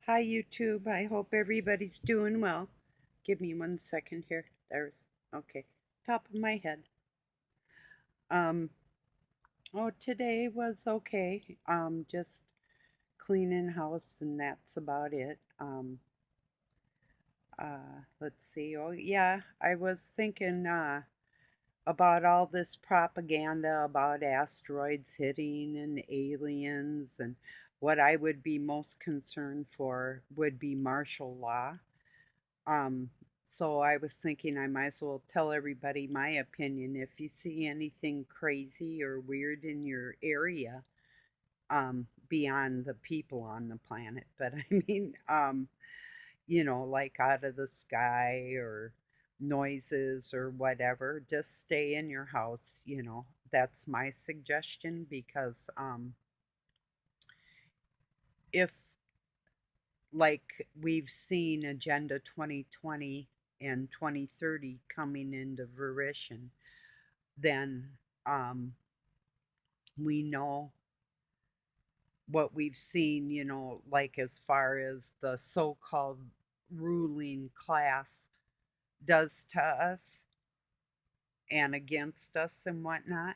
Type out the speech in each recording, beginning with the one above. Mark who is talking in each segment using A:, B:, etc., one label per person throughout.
A: Hi, YouTube. I hope everybody's doing well. Give me 1 second here. Okay. Top of my head. Um, today was okay. Just cleaning house and that's about it. Let's see. Oh, yeah. I was thinking, about all this propaganda about asteroids hitting and aliens, and what I would be most concerned for would be martial law. Um, so I was thinking I might as well tell everybody my opinion. If you see anything crazy or weird in your area, beyond the people on the planet, but I mean, like out of the sky or noises or whatever, just stay in your house. That's my suggestion because if like we've seen Agenda 2020 and 2030 coming into fruition, then um, we know what we've seen, like as far as the so called ruling class does to us and against us and whatnot.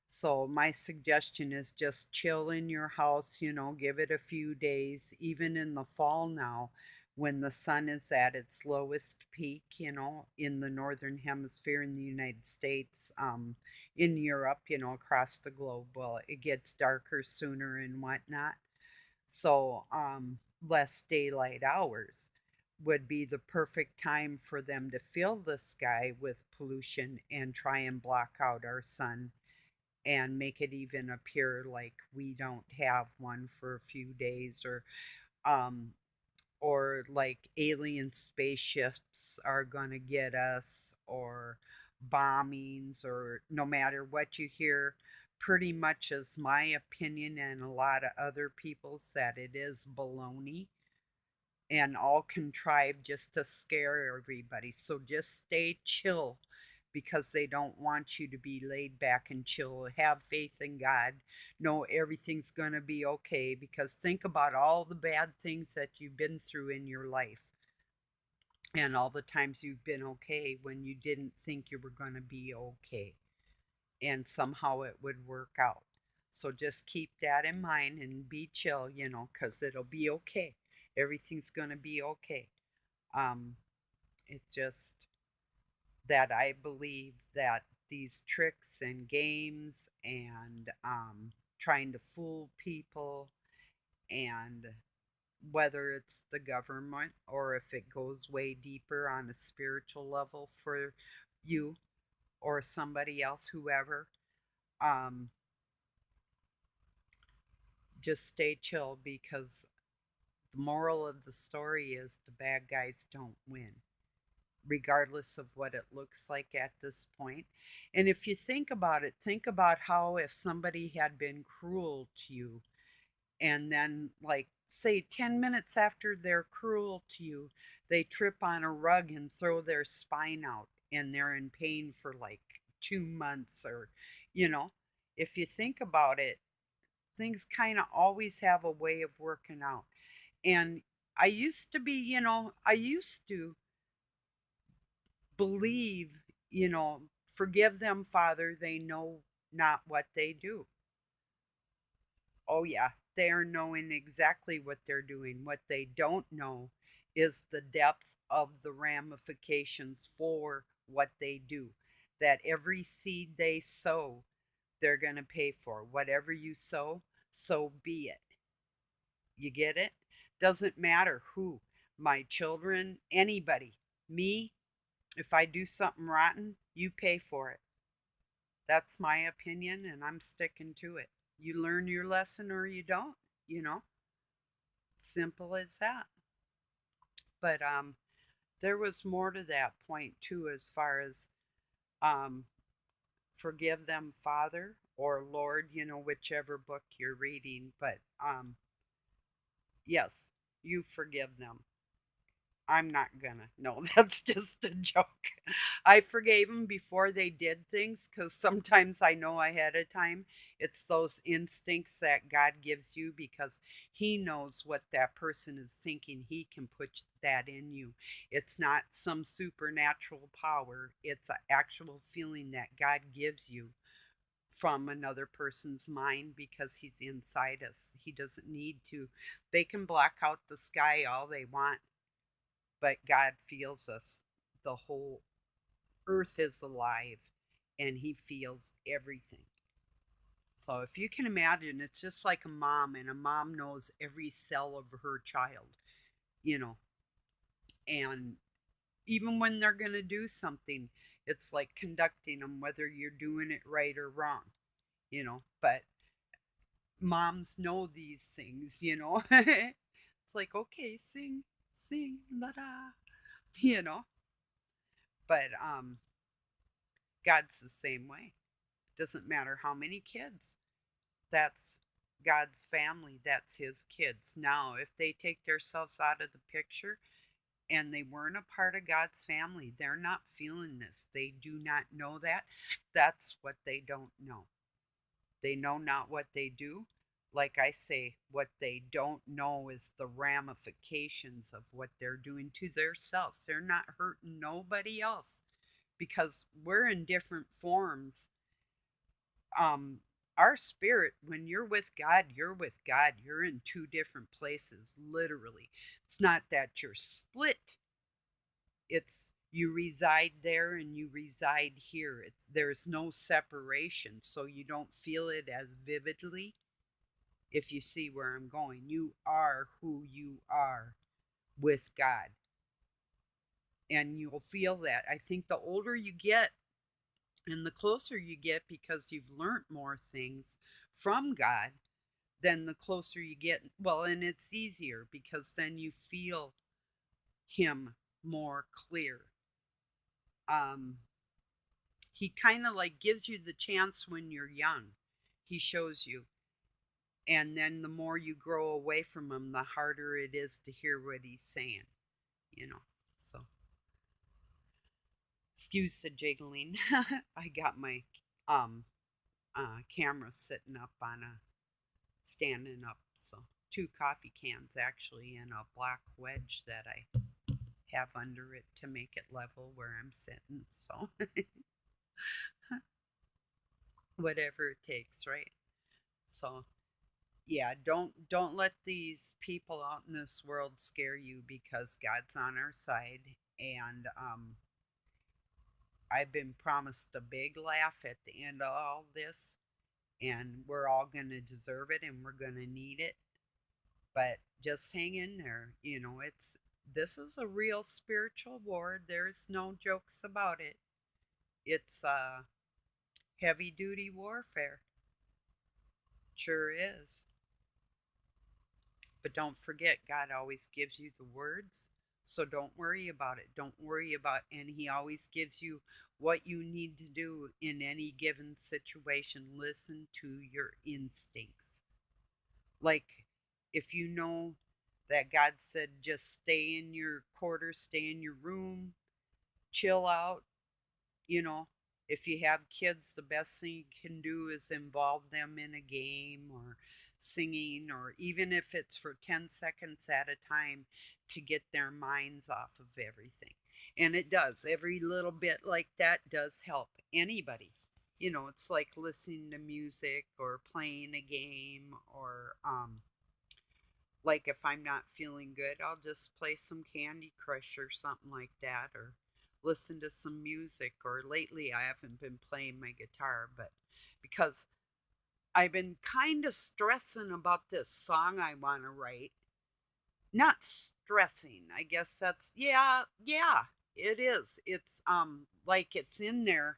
A: So my suggestion is just chill in your house, give it a few days, even in the fall now when the sun is at its lowest peak, in the northern hemisphere in the United States, in Europe, across the globe. Well, it gets darker sooner and whatnot. So, less daylight hours would be the perfect time for them to fill the sky with pollution and try and block out our sun and make it even appear like we don't have one for a few days, um or like alien spaceships are going to get us, or bombings, or no matter what you hear, pretty much is my opinion and a lot of other people's, that it is baloney and all contrived just to scare everybody. So just stay chill because they don't want you to be laid back and chill. Have faith in God. Know everything's going to be okay, because think about all the bad things that you've been through in your life and all the times you've been okay when you didn't think you were going to be okay, and somehow it would work out. So just keep that in mind and be chill, because it'll be okay. Everything's going to be okay. Um, it just that I believe that these tricks and games and trying to fool people, and whether it's the government or if it goes way deeper on a spiritual level for you or somebody else, whoever, um, just stay chill, because the moral of the story is the bad guys don't win, regardless of what it looks like at this point. And if you think about it, think about how if somebody had been cruel to you, and then, like, say 10 minutes after they're cruel to you, they trip on a rug and throw their spine out and they're in pain for like 2 months, or, you know, if you think about it, things kind of always have a way of working out. And I used to believe, forgive them, Father, they know not what they do. Oh, yeah, they are knowing exactly what they're doing. What they don't know is the depth of the ramifications for what they do. That every seed they sow, they're going to pay for. Whatever you sow, so be it. You get it? Doesn't matter who, my children, anybody, me. If I do something rotten, you pay for it. That's my opinion, and I'm sticking to it. You learn your lesson or you don't, you know? Simple as that. But there was more to that point too, as far as um, forgive them, Father, or Lord, whichever book you're reading. But yes, you forgive them. I'm not gonna. No, that's just a joke. I forgave them before they did things because sometimes I know ahead of time. It's those instincts that God gives you because He knows what that person is thinking. He can put that in you. It's not some supernatural power, it's an actual feeling that God gives you from another person's mind because He's inside us. He doesn't need to. They can block out the sky all they want, but God feels us. The whole earth is alive and He feels everything. So if you can imagine, it's just like a mom, and a mom knows every cell of her child, you know, and even when they're going to do something, it's like conducting them, whether you're doing it right or wrong, but moms know these things. It's like, okay, sing, sing, la da, you know, but God's the same way. Doesn't matter how many kids. That's God's family. That's His kids. Now, if they take themselves out of the picture and they weren't a part of God's family, they're not feeling this. They do not know that. That's what they don't know. They know not what they do. Like I say, what they don't know is the ramifications of what they're doing to themselves. They're not hurting nobody else because we're in different forms. um our spirit, when you're with God, you're with God. You're in two different places, literally. It's not that you're split. It's you reside there and you reside here. There's no separation, so you don't feel it as vividly. If you see where I'm going, you are who you are with God, and you'll feel that. I think the older you get and the closer you get, because you've learned more things from God, then the closer you get. Well, and it's easier because then you feel Him more clear. Um, he kind of like gives you the chance when you're young. He shows you. And then the more you grow away from Him, the harder it is to hear what He's saying, you know. So, excuse the jiggling. I got my um camera sitting up on a standing up. So, two coffee cans actually, and a black wedge that I have under it to make it level where I'm sitting. So, whatever it takes, right? So, yeah, don't let these people out in this world scare you, because God's on our side. And I've been promised a big laugh at the end of all this, and we're all going to deserve it and we're going to need it. But just hang in there. It's this is a real spiritual war. There's no jokes about it. It's heavy duty warfare. Sure is. But don't forget, God always gives you the words. So don't worry about it. Don't worry about, and He always gives you what you need to do in any given situation. Listen to your instincts. Like, if you know that God said just stay in your quarters, stay in your room, chill out, you know, if you have kids, the best thing you can do is involve them in a game or singing, or even if it's for 10 seconds at a time, to get their minds off of everything. And it does. Every little bit like that does help anybody. It's like listening to music or playing a game, or like if I'm not feeling good, I'll just play some Candy Crush or something like that, or listen to some music. Or lately, I haven't been playing my guitar, but because I've been kind of stressing about this song I want to write. Not stressing, I guess that's, yeah, yeah, it is. It's like it's in there,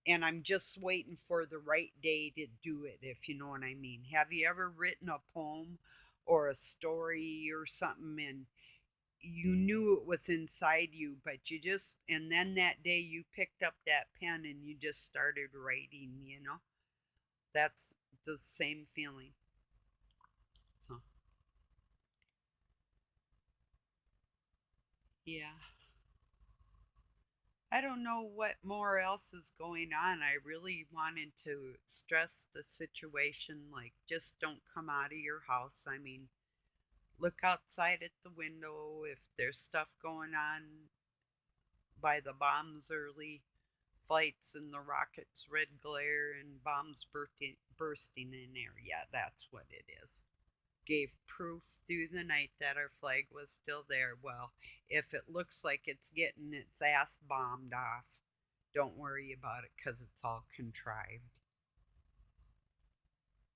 A: and I'm just waiting for the right day to do it, if you know what I mean. Have you ever written a poem or a story or something, and you knew it was inside you, but and then that day you picked up that pen and you just started writing? That's the same feeling. So, Yeah. I don't know what more else is going on. I really wanted to stress the situation like, just don't come out of your house. I mean, look outside at the window if there's stuff going on by the bombs early flights and the rockets red glare and bombs bursting in air. Yeah, that's what it is. Gave proof through the night that our flag was still there. Well, if it looks like it's getting its ass bombed off, don't worry about it because it's all contrived.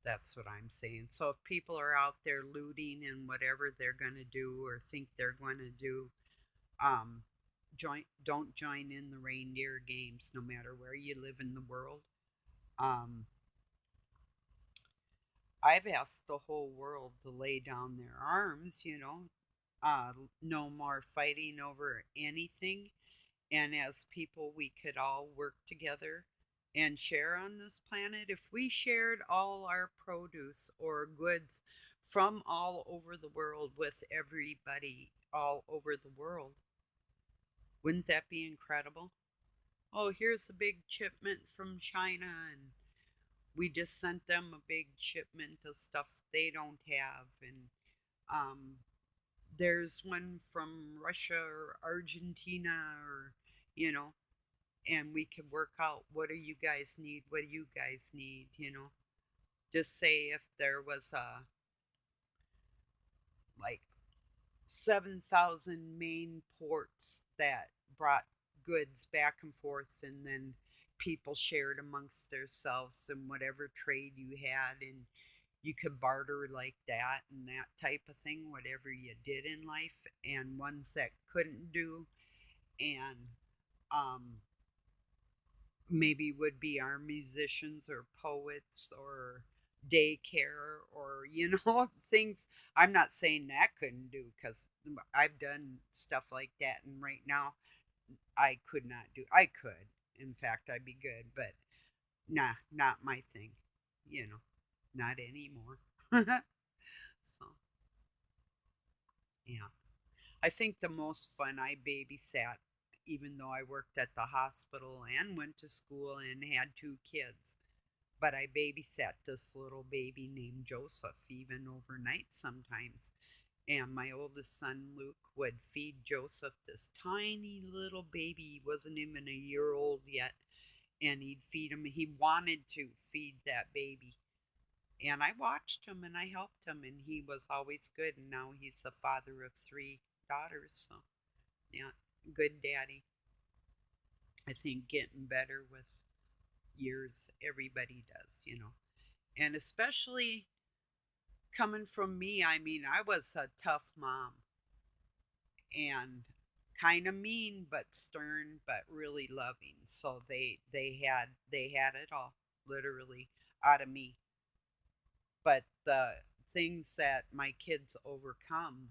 A: That's what I'm saying. So if people are out there looting and whatever they're going to do or think they're going to do, um, don't join in the reindeer games no matter where you live in the world. Um, I've asked the whole world to lay down their arms, uh, no more fighting over anything. And as people, we could all work together and share on this planet. If we shared all our produce or goods from all over the world with everybody all over the world, wouldn't that be incredible? Oh, here's a big shipment from China, and we just sent them a big shipment of stuff they don't have. And um, there's one from Russia or Argentina, or, you know, and we could work out, what do you guys need? What do you guys need? Just say if there was like 7,000 main ports that brought goods back and forth, and then people shared amongst themselves and whatever trade you had, and you could barter like that and that type of thing, whatever you did in life, and ones that couldn't do, and um, maybe would be our musicians or poets or daycare or things I'm not saying that couldn't do because I've done stuff like that, and right now I could not do. I could, in fact, I'd be good, but nah, not my thing, you know not anymore. So yeah, I think the most fun, I babysat, even though I worked at the hospital and went to school and had two kids. But I babysat this little baby named Joseph, even overnight sometimes. And my oldest son, Luke, would feed Joseph, this tiny little baby. He wasn't even a year old yet. And he'd feed him. He wanted to feed that baby. And I watched him and I helped him. And he was always good. And now he's the father of three daughters. So, yeah, good daddy. I think getting better with years. Everybody does. And especially coming from me, I mean, I was a tough mom and kind of mean but stern but really loving. So they had it all literally out of me. But the things that my kids overcome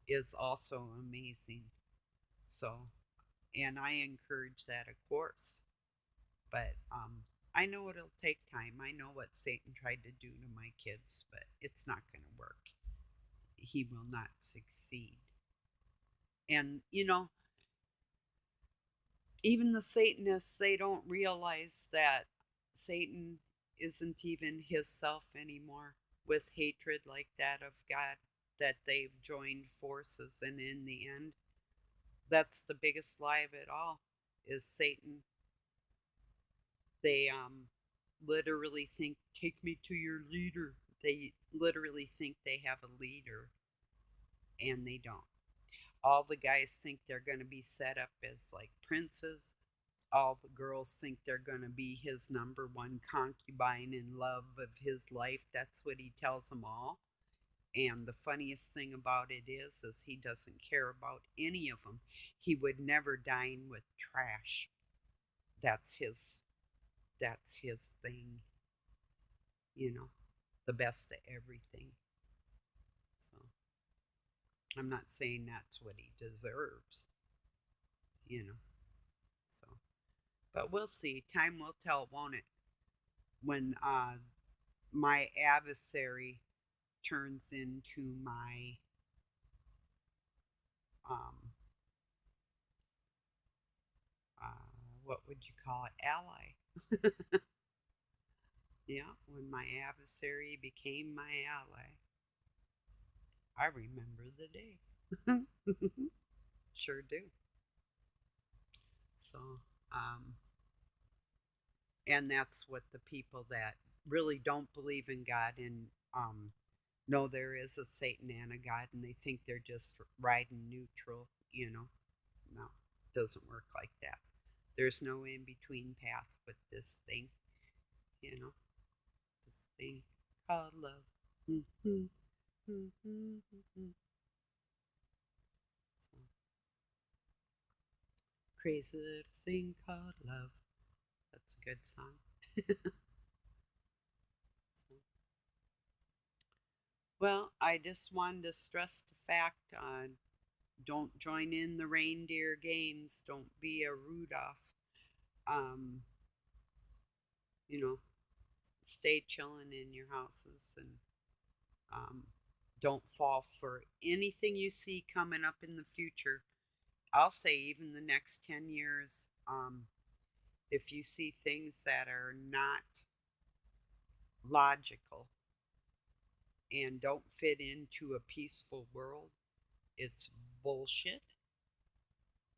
A: is also amazing. So, and I encourage that, of course. But I know it'll take time. I know what Satan tried to do to my kids, but it's not going to work. He will not succeed. And, even the Satanists, they don't realize that Satan isn't even his self anymore, with hatred like that of God, that they've joined forces. And in the end, that's the biggest lie of it all, is Satan. They literally think, take me to your leader. They literally think they have a leader, and they don't. All the guys think they're going to be set up as like princes. All the girls think they're going to be his number one concubine and love of his life. That's what he tells them all. And the funniest thing about it is he doesn't care about any of them. He would never dine with trash. That's his. That's his thing. You know, the best of everything. So I'm not saying that's what he deserves. You know. So, but we'll see. Time will tell, won't it? When my adversary turns into my um, what would you call it, ally. Yeah, when my adversary became my ally. I remember the day. Sure do. So, um, and that's what the people that really don't believe in God and know there is a Satan and a God, and they think they're just riding neutral, No, it doesn't work like that. There's no in between path with this thing, you know, this thing called love. Mm-hmm, mm-hmm, mm-hmm. So, crazy little thing called love. That's a good song. So, well, I just wanted to stress the fact don't join in the reindeer games. Don't be a Rudolph. Um, you know, stay chilling in your houses and um, don't fall for anything you see coming up in the future. I'll say, even the next 10 years, if you see things that are not logical and don't fit into a peaceful world, it's bullshit.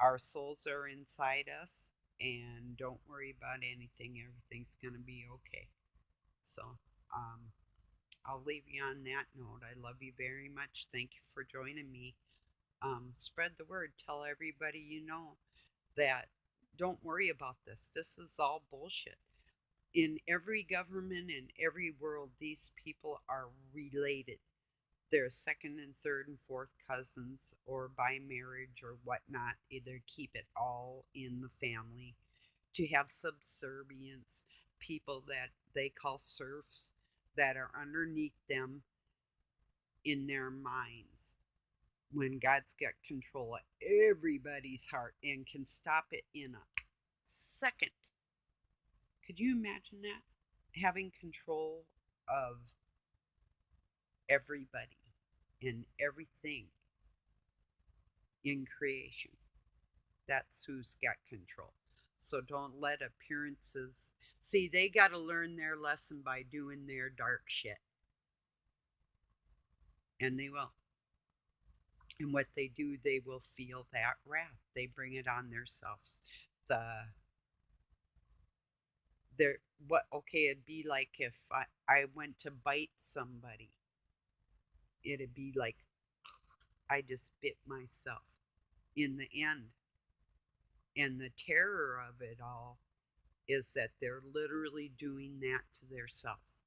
A: Our souls are inside us, and don't worry about anything. Everything's going to be okay. So, um, I'll leave you on that note. I love you very much. Thank you for joining me. Spread the word. Tell everybody you know that don't worry about this. This is all bullshit. In every government, in every world, these people are related. They're second and third and fourth cousins, or by marriage or whatnot. Either keep it all in the family. To have subservience, people that they call serfs that are underneath them in their minds, when God's got control of everybody's heart and can stop it in a second. Could you imagine that? Having control of everybody and everything in creation. That's who's got control. So don't let appearances. See, they got to learn their lesson by doing their dark shit. And they will. And what they do, they will feel that wrath. They bring it on themselves. The there what okay, it'd be like if I went to bite somebody. It'd be like I just bit myself in the end. And the terror of it all is that they're literally doing that to themselves.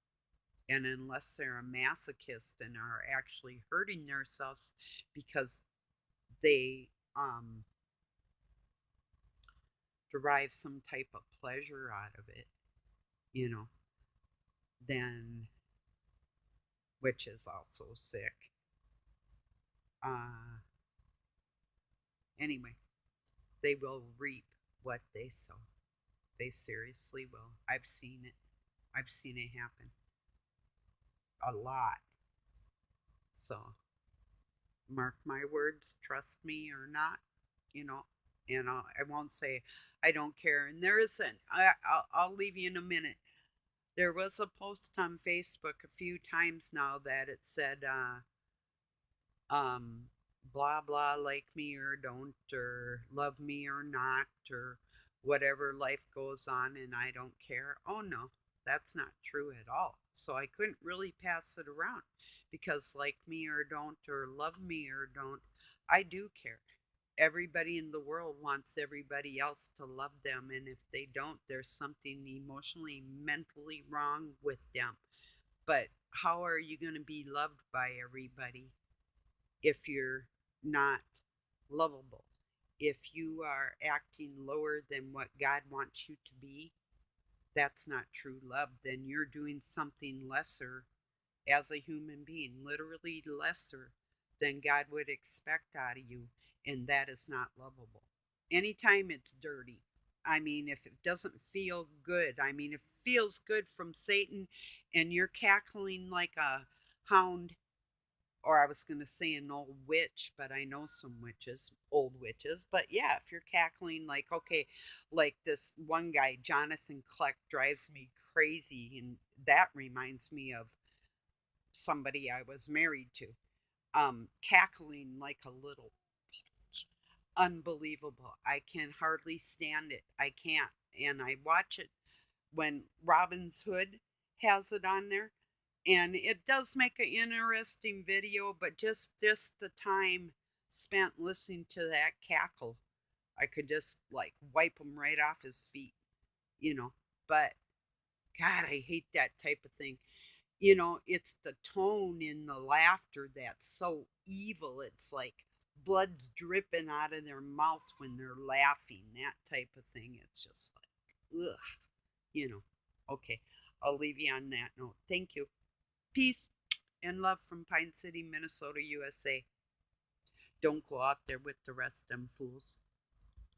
A: And unless they're a masochist and are actually hurting themselves because they derive some type of pleasure out of it, you know, then, which is also sick. Uh, anyway, they will reap what they sow. They seriously will. I've seen it. I've seen it happen a lot. So, mark my words, trust me or not, you know. And I won't say I don't care. And there isn't. I'll leave you in a minute. There was a post on Facebook a few times now that it said, um, blah blah, like me or don't, or love me or not, or whatever, life goes on and I don't care. Oh no, that's not true at all. So I couldn't really pass it around because like me or don't, or love me or don't, I do care. Everybody in the world wants everybody else to love them, and if they don't, there's something emotionally, mentally wrong with them. But how are you going to be loved by everybody if you're not lovable? If you are acting lower than what God wants you to be, that's not true love. Then you're doing something lesser as a human being, literally lesser than God would expect out of you, and that is not lovable. Anytime it's dirty, I mean, if it doesn't feel good, I mean, if it feels good from Satan and you're cackling like a hound, or I was going to say an old witch, but I know some witches, old witches. But yeah, if you're cackling, like, okay, like this one guy, Jonathan Kleck, drives me crazy. And that reminds me of somebody I was married to, cackling like a little unbelievable. I can hardly stand it. I can't. And I watch it when Robin's Hood has it on there. And it does make an interesting video, but just the time spent listening to that cackle, I could just like wipe him right off his feet, you know. But God, I hate that type of thing. It's the tone in the laughter that's so evil. It's like blood's dripping out of their mouth when they're laughing, that type of thing. It's just like, ugh, you know. Okay, I'll leave you on that note. Thank you. Peace and love from Pine City, Minnesota, USA. Don't go out there with the rest of them fools.